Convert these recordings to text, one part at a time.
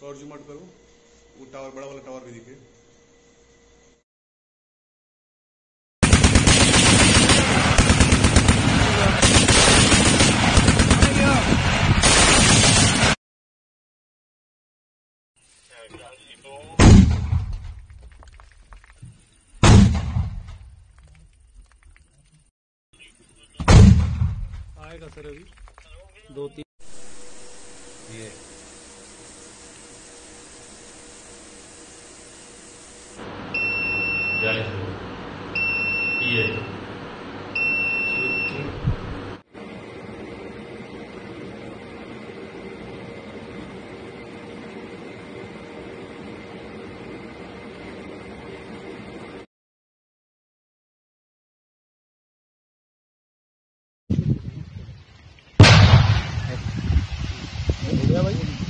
और zoom out करो, वो टावर बड़ा वाला टावर भी दिखे। आएगा सर अभी 2-3 ये ये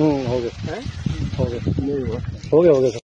हो गया हो गया हो गया सर।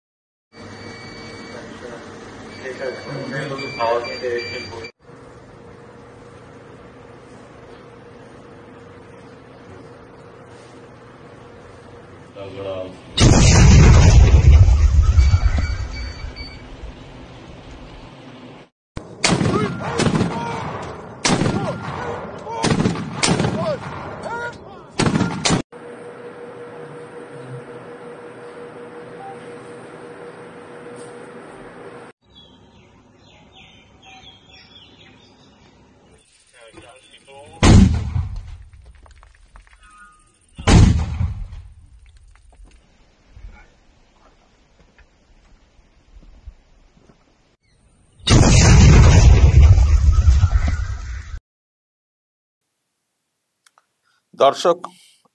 দর্শক,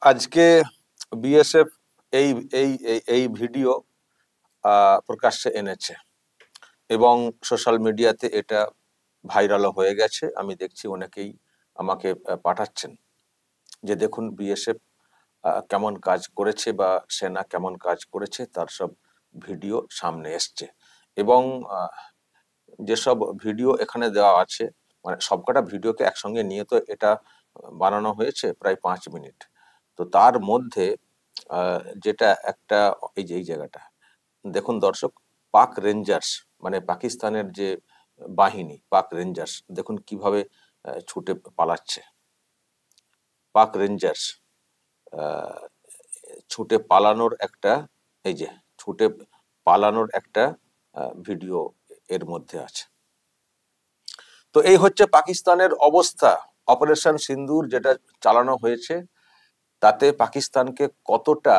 আজকে বিএসএফ এই এই এই ভিডিও প্রকাশ্যে এনেছে এবং সোশ্যাল মিডিয়াতে এটা ভাইরালও হয়ে গেছে। আমি দেখছি অনেকেই আমাকে পাঠাচ্ছেন যে দেখুন বিএসএফ কেমন কাজ করেছে বা সেনা কেমন কাজ করেছে, তার সব ভিডিও সামনে এসছে। এবং যেসব ভিডিও এখানে দেওয়া আছে, মানে সবকটা ভিডিওকে একসঙ্গে নিয়ে তো এটা বানানো হয়েছে প্রায় 5 মিনিট। তো তার মধ্যে যেটা একটা এই জায়গাটা দেখুন দর্শক, পাক রেঞ্জার্স মানে পাকিস্তানের যে বাহিনী, পাক রেঞ্জার্স দেখুন কিভাবে ছুটে পালাচ্ছে। পাক রেঞ্জার্স ছুটে পালানোর একটা ছুটে পালানোর একটা ভিডিও এর মধ্যে আছে। তো এই হচ্ছে পাকিস্তানের অবস্থা। অপারেশন সিন্দুর যেটা চালানো হয়েছে তাতে পাকিস্তানকে কতটা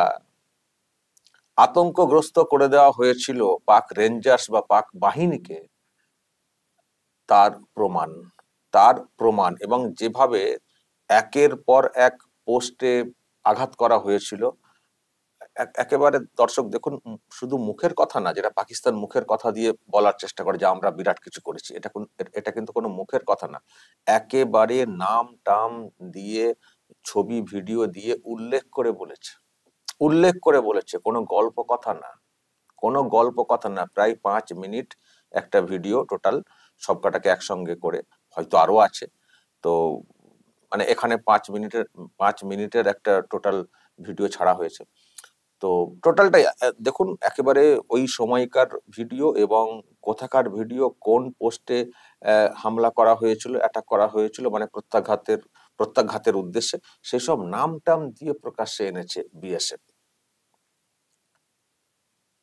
আতঙ্কগ্রস্ত করে দেওয়া হয়েছিল পাক রেঞ্জার্স বা পাক বাহিনীকে, তার প্রমাণ এবং যেভাবে একের পর এক পোস্টে আঘাত করা হয়েছিল। একেবারে দর্শক দেখুন, শুধু মুখের কথা না, যেটা পাকিস্তান মুখের কথা দিয়ে বলার চেষ্টা করে যে আমরা বিরাট কিছু করেছি, এটা কিন্তু কোনো মুখের কথা না। একেবারে নাম টাম দিয়ে, ছবি ভিডিও দিয়ে উল্লেখ করে বলেছে। কোনো গল্প কথা না, প্রায় 5 মিনিট একটা ভিডিও টোটাল, সবকটাকে একসঙ্গে করে, হয়তো আরো আছে। তো মানে এখানে 5 মিনিটের একটা টোটাল ভিডিও ছাড়া হয়েছে। তো টোটালটাই দেখুন, একেবারে ওই সময়কার ভিডিও এবং কোথাকার ভিডিও, কোন পোস্টে হামলা করা হয়েছিল, অ্যাটাক করা হয়েছিল, মানে প্রত্যাঘাতের উদ্দেশ্যে সেসব নাম টাম দিয়ে প্রকাশ্যে এনেছে বিএসএফ।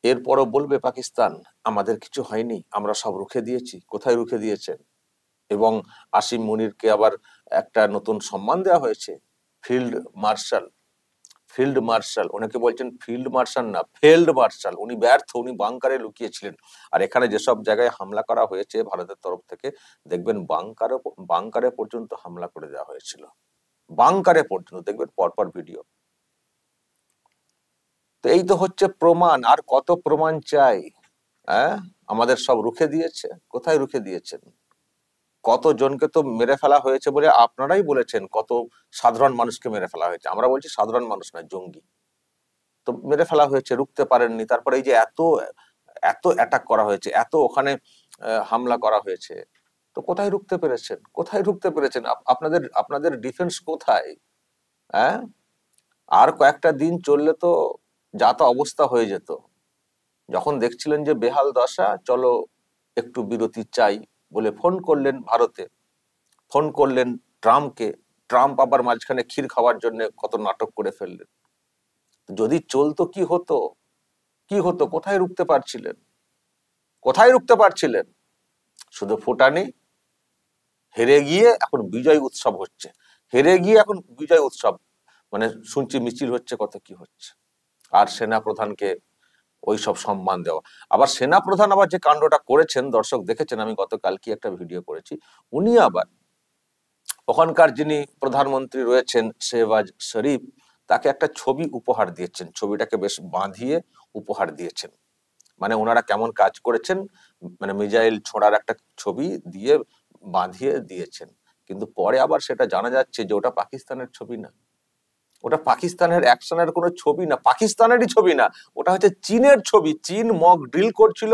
এরপরও বলবে পাকিস্তান আমাদের কিছু হয়নি, আমরা সব রুখে দিয়েছি। কোথায় রুখে দিয়েছেন? এবং আসিম মুনিরকে আবার একটা নতুন সম্মান দেওয়া হয়েছে, ফিল্ড মার্শাল। অনেকে বলছেন ফিল্ড মার্শাল না, ফেল্ড মার্শাল। উনি ব্যর্থ, উনি বাংকারে লুকিয়েছিলেন। আর এখানে যেসব জায়গায় হামলা করা হয়েছে ভারতের তরফ থেকে, দেখবেন বাংকারে পর্যন্ত হামলা করে দেওয়া হয়েছিল, বাংকারে পর্যন্ত, দেখবেন পরপর ভিডিও। তো এই তো হচ্ছে প্রমাণ। আর কত প্রমাণ চাই? আমাদের সব রুখে দিয়েছে। কোথায় রুখে দিয়েছেন? কতজনকে তো মেরে ফেলা হয়েছে বলে আপনারাই বলেছেন, কত সাধারণ মানুষকে মেরে ফেলা হয়েছে। আমরা বলছি সাধারণ মানুষ নয়, জঙ্গি। তো মেরে ফেলা হয়েছে, রুখতে পারেননি। তারপরে এই যে এত অ্যাটাক করা হয়েছে, এত ওখানে হামলা করা হয়েছে, তো কোথায় রুখতে পেরেছেন? আপনাদের ডিফেন্স কোথায়? আর কয়েকটা দিন চললে তো যা তা অবস্থা হয়ে যেত। যখন দেখছিলেন যে বেহাল দশা, চলো একটু বিরতি চাই বলে ফোন করলেন ভারতে, ফোন করলেন ট্রাম্পকে। ট্রাম্প আবার মাঝখানে ক্ষীর খাওয়ার জন্য কত নাটক করে ফেললেন। যদি চলতো কি হতো, কি হতো, কোথায় রুখতে পারছিলেন, কোথায় রুখতে পারছিলেন? শুধু ফুটানি। হেরে গিয়ে এখন বিজয় উৎসব হচ্ছে, হেরে গিয়ে এখন বিজয় উৎসব, মানে শুনছি মিছিল হচ্ছে, কত কি হচ্ছে। আর সেনা প্রধানকে ওই সব সম্মান দেওয়া। আবার সেনা প্রধান আবার যে কাণ্ডটা করেছেন, দর্শক দেখেছেন, আমি গতকাল কি একটা ভিডিও করেছি, উনি আবার ওখানকার যিনি প্রধানমন্ত্রী রয়েছেন শেহবাজ শরীফ, তাকে একটা ছবি উপহার দিয়েছেন, ছবিটাকে বেশ বাঁধিয়ে উপহার দিয়েছেন। মানে ওনারা কেমন কাজ করেছেন, মানে মিসাইল ছোঁড়ার একটা ছবি দিয়ে বাঁধিয়ে দিয়েছেন। কিন্তু পরে আবার সেটা জানা যাচ্ছে যে ওটা পাকিস্তানের ছবি না, ওটা পাকিস্তানের অ্যাকশনের কোনো ছবি না, পাকিস্তানেরই ছবি না, ওটা হচ্ছে চীনের ছবি। চীন মক ড্রিল করছিল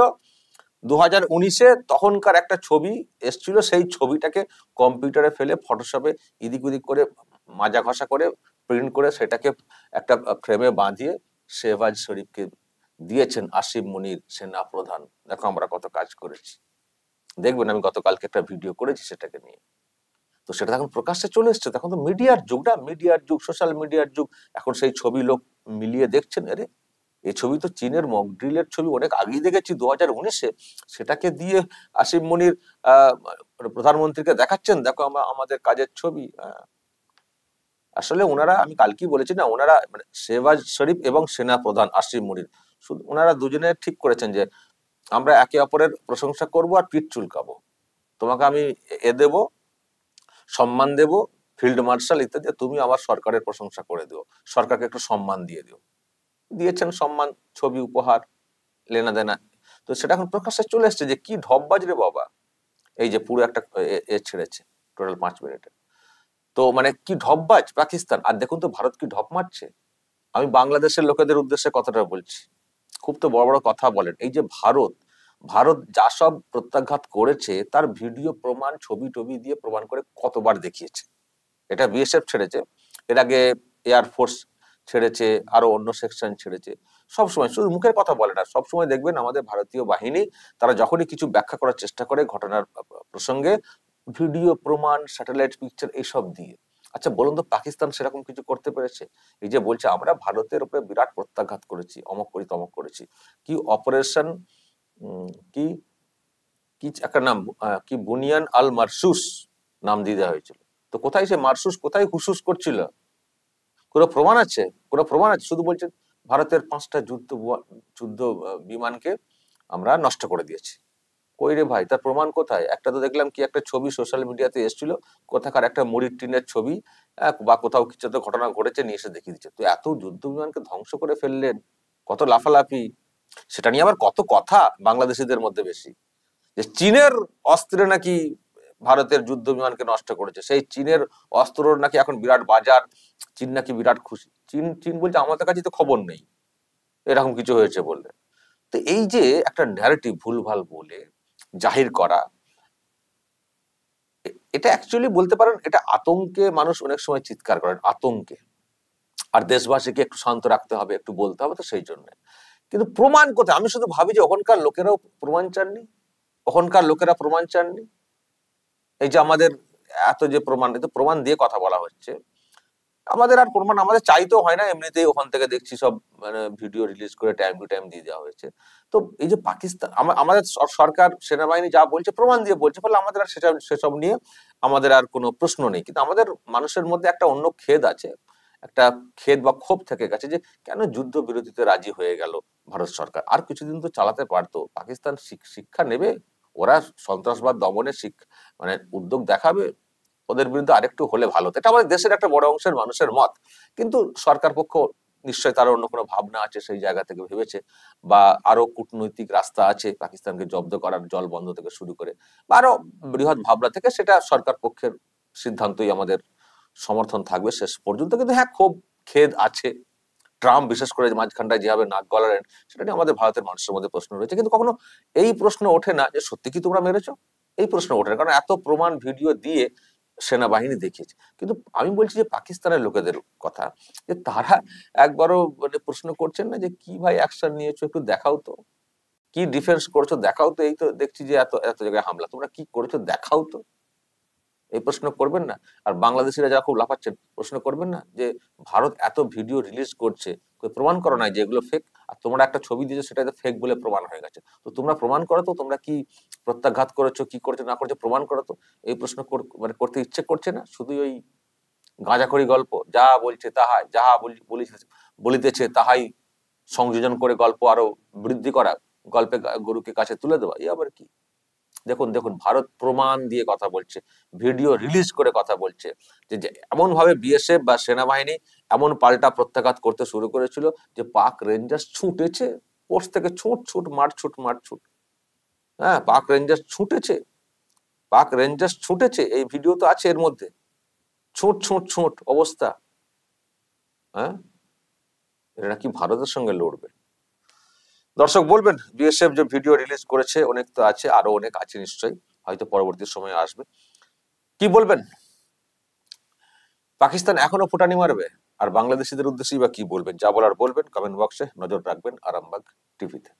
2019-এ, তখনকার একটা ছবি এসছিল। সেই ছবিটাকে কম্পিউটারে ফেলে ফটোশপে ইদিক উদিক করে মাজা ঘষা করে প্রিন্ট করে সেটাকে একটা ফ্রেমে বাঁধিয়ে শেহবাজ শরীফকে দিয়েছেন আসিফ মুনির সেনা প্রধান। দেখো আমরা কত কাজ করেছি, দেখবেন আমি গতকালকে একটা ভিডিও করেছি সেটাকে নিয়ে। তো সেটা এখন প্রকাশ্যে চলে এসছে। তখন তো মিডিয়ার যুগটা, মিডিয়ার যুগ, সোশ্যাল মিডিয়ার যুগ। এখন সেই ছবি লোক মিলিয়ে দেখছেন, আরে এই ছবি তো চীনের মক ড্রিলের ছবি, অনেক আগেই দেখেছি 2019-এ। সেটাকে দিয়ে আসিফ মনির প্রধানমন্ত্রীকে দেখাচ্ছেন, দেখো আমাদের কাজের ছবি। আসলে ওনারা, আমি কালকেই বলেছি না, ওনারা মানে শেহবাজ শরীফ এবং সেনা প্রধান আসিফ মনির, শুধু ওনারা দুজনে ঠিক করেছেন যে আমরা একে অপরের প্রশংসা করব আর পিঠ চুলকাবো। তোমাকে আমি দেব, সম্মান দেব, ফিল্ড মার্শাল ইত্যাদি, তুমি আবার সরকারের প্রশংসা করে দিও, সরকারকে একটু সম্মান দিয়ে দিও। দিয়েছেন সম্মান, ছবি উপহার, লেনা দেনা। তো সেটা এখন প্রকাশ্যে চলে এসছে যে কি ঢপবাজ রে বাবা, এই যে পুরো একটা ছেড়েছে টোটাল 5 মিনিটে। তো মানে কি ঢপবাজ পাকিস্তান। আর দেখুন তো ভারত কি ঢপ মারছে। আমি বাংলাদেশের লোকেদের উদ্দেশ্যে কথাটা বলছি, খুব তো বড় বড় কথা বলেন। এই যে ভারত, ভারত যা সব প্রত্যাঘাত করেছে তার ভিডিও প্রমাণ, ছবি টবি দিয়ে প্রমাণ করে কতবার দেখিয়েছে। এটা বিএসএফ ছেড়েছে, এর আগে এয়ারফোর্স ছেড়েছে, আরো অন্য সেকশন ছেড়েছে। সবসময় শুধু মুখের কথা বলে না, সবসময় দেখবেন আমাদের ভারতীয় বাহিনী, তারা যখনই কিছু ব্যাখ্যা করার চেষ্টা করে ঘটনার প্রসঙ্গে, ভিডিও প্রমাণ, স্যাটেলাইট পিকচার এইসব দিয়ে। আচ্ছা বলুন তো, পাকিস্তান সেরকম কিছু করতে পেরেছে? এই যে বলছে আমরা ভারতের উপরে বিরাট প্রত্যাঘাত করেছি, অমক করি তমক করেছি, কি অপারেশন, কি কি একটা নাম, কি বুনিয়ান আল মারসুস নাম দিয়ে দেওয়া হয়েছিল। তো কোথায় সে মারসুস, কোথায় হুসুস করছিল? কোনো প্রমাণ আছে? কোনো প্রমাণ আছে? শুধু বলছেন ভারতের 5টা যুদ্ধ বিমানকে আমরা নষ্ট করে দিয়েছি। কই রে ভাই, তার প্রমাণ কোথায়? একটা তো দেখলাম কি একটা ছবি সোশ্যাল মিডিয়াতে এসেছিল, কোথাকার একটা মুড়ির টিনের ছবি, বা কোথাও কিছু তো ঘটনা ঘটেছে, নিয়ে এসে দেখিয়ে দিচ্ছে। তো এত যুদ্ধ বিমানকে ধ্বংস করে ফেললেন, কত লাফালাফি, সেটা নিয়ে আবার কত কথা বাংলাদেশিদের মধ্যে বেশি, যে চীনের অস্ত্রে নাকি ভারতের যুদ্ধ বিমানকে নষ্ট করেছে, সেই চীনের অস্ত্রর নাকি এখন বিরাট বাজার, চীন নাকি বিরাট খুশি। চীন চীন বলছে আমাদের কাছে তো খবর নেই এরকম কিছু হয়েছে বললে। তো এই যে একটা ন্যারেটিভ ভুলভাল বলে জাহির করা, এটা অ্যাকচুয়ালি বলতে পারেন এটা আতঙ্কে মানুষ অনেক সময় চিৎকার করেন, আতঙ্কে। আর দেশবাসীকে একটু শান্ত রাখতে হবে, একটু বলতে হবে, তো সেই জন্য। কিন্তু প্রমাণ কোথায়? আমি শুধু ভাবি যে ওখানকার লোকেরাও প্রমাণ চাননি, ওখানকার লোকেরা প্রমাণ চাননি। এই যে আমাদের এত যে প্রমাণ, তো প্রমাণ দিয়ে কথা বলা হচ্ছে, আমাদের আর প্রমাণ আমাদের চাইতেও হয় না, এমনিতেই ওখান থেকে দেখছি সব মানে ভিডিও রিলিজ করে টাইম টু টাইম দিয়ে দেওয়া হয়েছে। তো এই যে পাকিস্তান, আমাদের সরকার সেনাবাহিনী যা বলছে প্রমাণ দিয়ে বলছে, ফলে আমাদের আর সেসব নিয়ে আমাদের আর কোনো প্রশ্ন নেই। কিন্তু আমাদের মানুষের মধ্যে একটা অন্য খেদ আছে, একটা খেদ বা ক্ষোভ থেকে গেছে যে কেন যুদ্ধ বিরতিতে রাজি হয়ে গেল ভারত সরকার। আর কিছুদিন তো চালাতে পারতো। পাকিস্তান শিক্ষা নেবে, ওরা সন্ত্রাসবাদ দমনে মানে উদ্যোগ দেখাবে, ওদের বিরুদ্ধে আরেকটু হলে ভালো হতো। এটা আমাদের দেশের একটা বড় অংশের মানুষের মত। কিন্তু সরকার পক্ষ নিশ্চয়ই তার অন্য কোনো ভাবনা আছে, সেই জায়গা থেকে ভেবেছে, বা আরো কূটনৈতিক রাস্তা আছে পাকিস্তানকে জব্দ করার, জল বন্ধ থেকে শুরু করে, বা আরো বৃহৎ ভাবনা থেকে, সেটা সরকার পক্ষের সিদ্ধান্তই আমাদের সমর্থন থাকবে শেষ পর্যন্ত। কিন্তু হ্যাঁ, খুব খেদ আছে। ট্রাম্প বিশেষ করে মাঝখানটায় যেভাবে নাক গলালেন, সেটা নিয়ে আমাদের ভারতের মানুষের মধ্যে প্রশ্ন রয়েছে। কিন্তু কখনো এই প্রশ্ন ওঠে না যে সত্যি কি তোমরা মেরেছো, এই প্রশ্ন ওঠে না। কারণ এত প্রমাণ ভিডিও দিয়ে সেনাবাহিনী দেখিয়েছে। কিন্তু আমি বলছি যে পাকিস্তানের লোকেদের কথা, যে তারা একবারও মানে প্রশ্ন করছেন না যে কি ভাই অ্যাকশন নিয়েছো, একটু দেখাও তো, কি ডিফেন্স করেছো দেখাও তো, এই তো দেখছি যে এত এত জায়গায় হামলা, তোমরা কি করেছো দেখাও তো, এই প্রশ্ন করবেন না? আর বাংলাদেশিরা যারা খুব লাফাচ্ছেন, প্রশ্ন করবেন না যে ভারত এত ভিডিও রিলিজ করছে, প্রমাণ করো নাই যে এগুলো ফেক, আর তোমরা একটা ছবি দিয়েছো সেটা ফেক বলে প্রমাণ হয়ে গেছে, তো তোমরা প্রমাণ করো তো, তোমরা কি প্রত্যাঘাত করেছো, কি করেছো না করেছো প্রমাণ করো তো। এই প্রশ্ন মানে করতে ইচ্ছে করছে না, শুধু ওই গাঁজাখড়ি গল্প, যা বলছে তাহাই, যাহা বলিতেছে তাহাই সংযোজন করে গল্প আরো বৃদ্ধি করা, গল্পে গরুকে কাছে তুলে দেওয়া, এই আবার কি? দেখুন দেখুন, ভারত প্রমাণ দিয়ে কথা বলছে, ভিডিও রিলিজ করে কথা বলছে, যে এমন ভাবে বিএসএফ বা সেনাবাহিনী এমন পাল্টা প্রত্যাঘাত করতে শুরু করেছিল যে পাক রেঞ্জার্স ছুটেছে, পোস্ট থেকে ছুট ছুট মার ছুট মার ছুট। হ্যাঁ, পাক রেঞ্জার্স ছুটেছে, পাক রেঞ্জার্স ছুটেছে, এই ভিডিও তো আছে এর মধ্যে, ছুট ছুট ছুট অবস্থা। হ্যাঁ, এরা কি ভারতের সঙ্গে লড়বে? দর্শক বলবেন, বিএসএফ যে ভিডিও রিলিজ করেছে, অনেক তো আছে, আরো অনেক আছে নিশ্চয়ই, হয়তো পরবর্তী সময়ে আসবে, কি বলবেন? পাকিস্তান এখনো ফুটানি মারবে? আর বাংলাদেশিদের উদ্দেশ্যেই বা কি বলবেন? যা বলার বলবেন, কমেন্ট বক্সে নজর রাখবেন আরামবাগ টিভিতে।